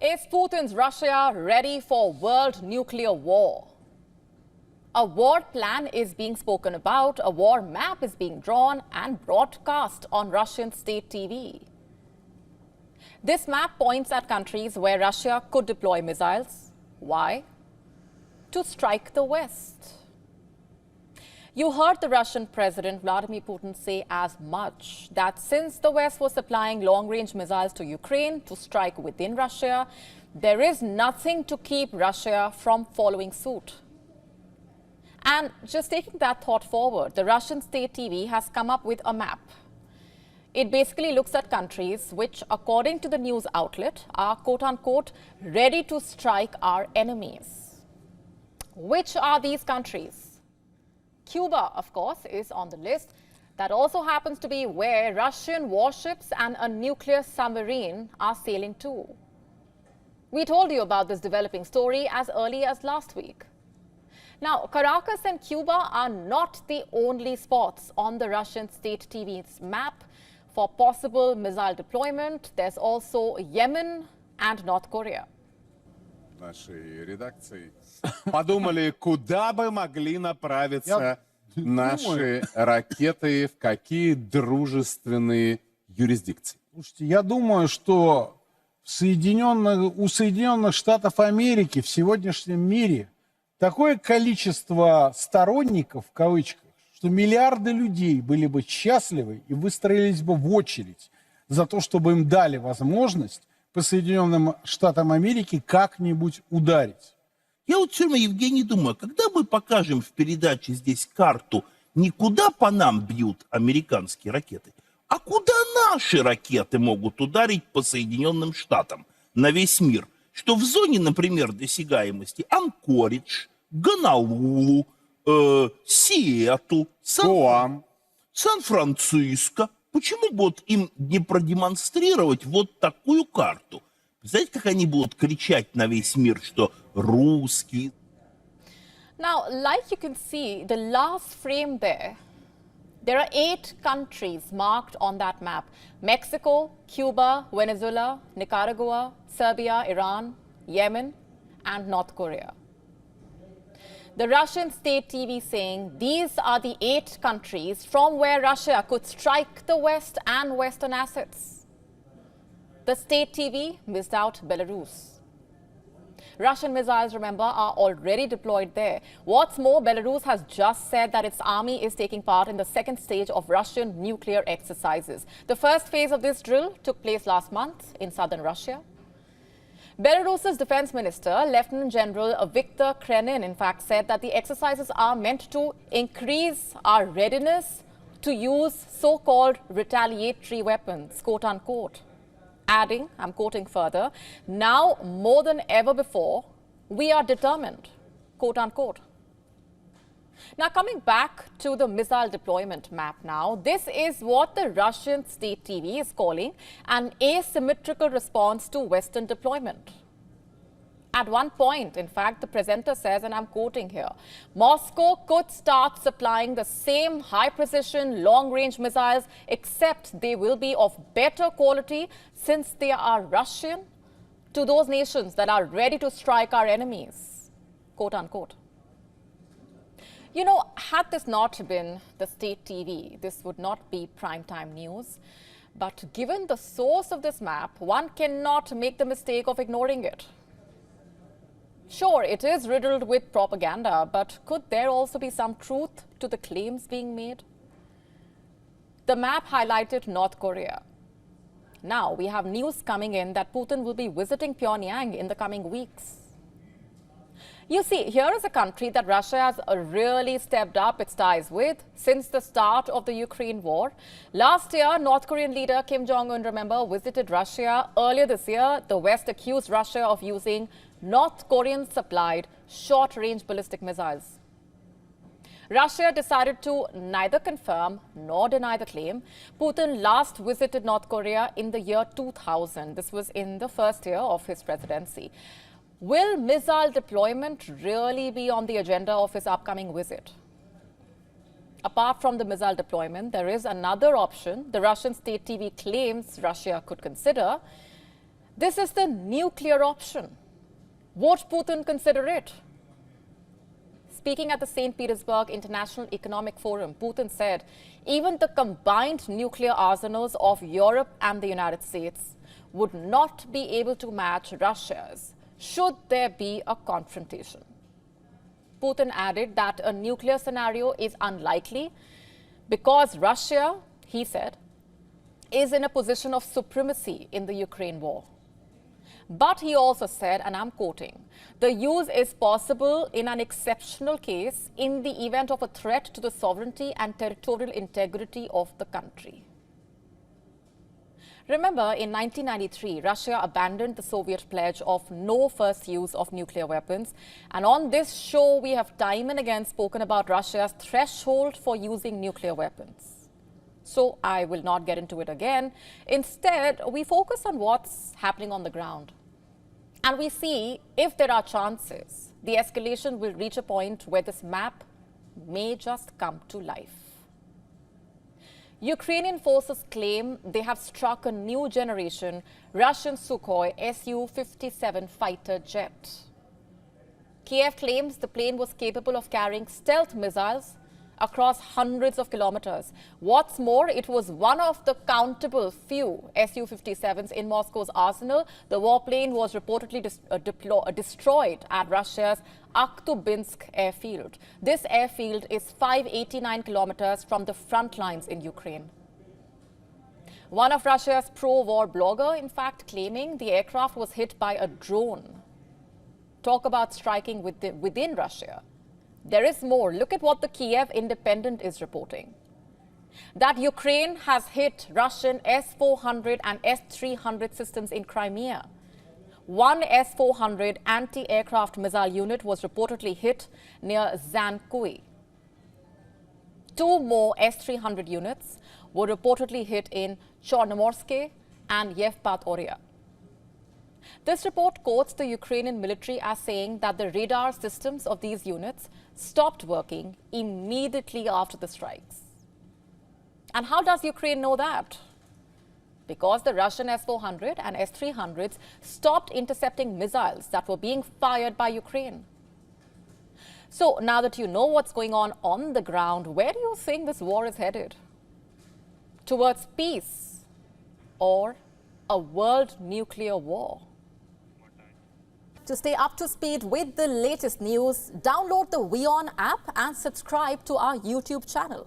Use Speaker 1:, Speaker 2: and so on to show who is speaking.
Speaker 1: Is Putin's Russia ready for world nuclear war? A war plan is being spoken about, a war map is being drawn and broadcast on Russian state TV. This map points at countries where Russia could deploy missiles. Why? To strike the West. You heard the Russian President Vladimir Putin say as much, that since the West was supplying long-range missiles to Ukraine to strike within Russia, there is nothing to keep Russia from following suit. And just taking that thought forward, the Russian state TV has come up with a map. It basically looks at countries which, according to the news outlet, are quote-unquote ready to strike our enemies. Which are these countries? Cuba, of course, is on the list. That also happens to be where Russian warships and a nuclear submarine are sailing to. We told you about this developing story as early as last week. Now, Caracas and Cuba are not the only spots on the Russian state TV's map for possible missile deployment. There's also Yemen and North Korea.
Speaker 2: Нашей редакции подумали, куда бы могли направиться наши ракеты, в какие дружественные юрисдикции.
Speaker 3: Слушайте, я думаю, что у Соединенных Штатов Америки в сегодняшнем мире такое количество сторонников, в кавычках, что миллиарды людей были бы счастливы и выстроились бы в очередь за то, чтобы им дали возможность по Соединенным Штатам Америки как-нибудь ударить.
Speaker 4: Я вот все время, Евгений, думаю, когда мы покажем в передаче здесь карту не куда по нам бьют американские ракеты, а куда наши ракеты могут ударить по Соединенным Штатам на весь мир, что в зоне, например, досягаемости Анкоридж, Гонолулу, Сиэтл, Сан-Франциско, почему бы вот им не продемонстрировать вот такую карту? Знаете, как они будут кричать на весь мир, что русские?
Speaker 1: Now, like you can see, the last frame there are 8 countries marked on that map. Mexico, Cuba, Venezuela, Nicaragua, Serbia, Iran, Yemen, and North Korea. The Russian state TV saying these are the 8 countries from where Russia could strike the West and Western assets. The state TV missed out Belarus. Russian missiles, remember, are already deployed there. What's more, Belarus has just said that its army is taking part in the second stage of Russian nuclear exercises. The first phase of this drill took place last month in southern Russia. Belarus's defense minister, Lieutenant General Viktor Krenin, in fact, said that the exercises are meant to increase our readiness to use so-called retaliatory weapons, quote-unquote. Adding, I'm quoting further, now more than ever before, we are determined, quote-unquote. Now, coming back to the missile deployment map now, this is what the Russian state TV is calling an asymmetrical response to Western deployment. At one point, in fact, the presenter says, and I'm quoting here, Moscow could start supplying the same high-precision, long-range missiles, except they will be of better quality since they are Russian, to those nations that are ready to strike our enemies, quote-unquote. You know, had this not been the state TV, this would not be primetime news. But given the source of this map, one cannot make the mistake of ignoring it. Sure, it is riddled with propaganda, but could there also be some truth to the claims being made? The map highlighted North Korea. Now, we have news coming in that Putin will be visiting Pyongyang in the coming weeks. You see, here is a country that Russia has really stepped up its ties with since the start of the Ukraine war. Last year, North Korean leader Kim Jong-un, remember, visited Russia. Earlier this year, the West accused Russia of using North Korean-supplied short-range ballistic missiles. Russia decided to neither confirm nor deny the claim. Putin last visited North Korea in the year 2000. This was in the first year of his presidency. Will missile deployment really be on the agenda of his upcoming visit? Apart from the missile deployment, there is another option the Russian state TV claims Russia could consider. This is the nuclear option. Would Putin consider it? Speaking at the St. Petersburg International Economic Forum, Putin said even the combined nuclear arsenals of Europe and the United States would not be able to match Russia's should there be a confrontation. Putin added that a nuclear scenario is unlikely because Russia, he said, is in a position of supremacy in the Ukraine war. But he also said, and I'm quoting, the use is possible in an exceptional case in the event of a threat to the sovereignty and territorial integrity of the country. Remember, in 1993, Russia abandoned the Soviet pledge of no first use of nuclear weapons. And on this show, we have time and again spoken about Russia's threshold for using nuclear weapons. So I will not get into it again. Instead, we focus on what's happening on the ground. And we see if there are chances, the escalation will reach a point where this map may just come to life. Ukrainian forces claim they have struck a new generation Russian Sukhoi Su-57 fighter jet. Kiev claims the plane was capable of carrying stealth missiles across hundreds of kilometers. What's more, it was one of the countable few Su-57s in Moscow's arsenal. The warplane was reportedly destroyed at Russia's Akhtubinsk airfield. This airfield is 589 kilometers from the front lines in Ukraine. One of Russia's pro-war blogger, in fact, claiming the aircraft was hit by a drone. Talk about striking within Russia. There is more. Look at what the Kiev Independent is reporting. That Ukraine has hit Russian S-400 and S-300 systems in Crimea. One S-400 anti-aircraft missile unit was reportedly hit near Zankui. Two more S-300 units were reportedly hit in Chornomorsk and Yevpatoria. This report quotes the Ukrainian military as saying that the radar systems of these units stopped working immediately after the strikes. And how does Ukraine know that? Because the Russian S-400 and S-300s stopped intercepting missiles that were being fired by Ukraine. So now that you know what's going on the ground, where do you think this war is headed? Towards peace or a world nuclear war? To stay up to speed with the latest news, download the WION app and subscribe to our YouTube channel.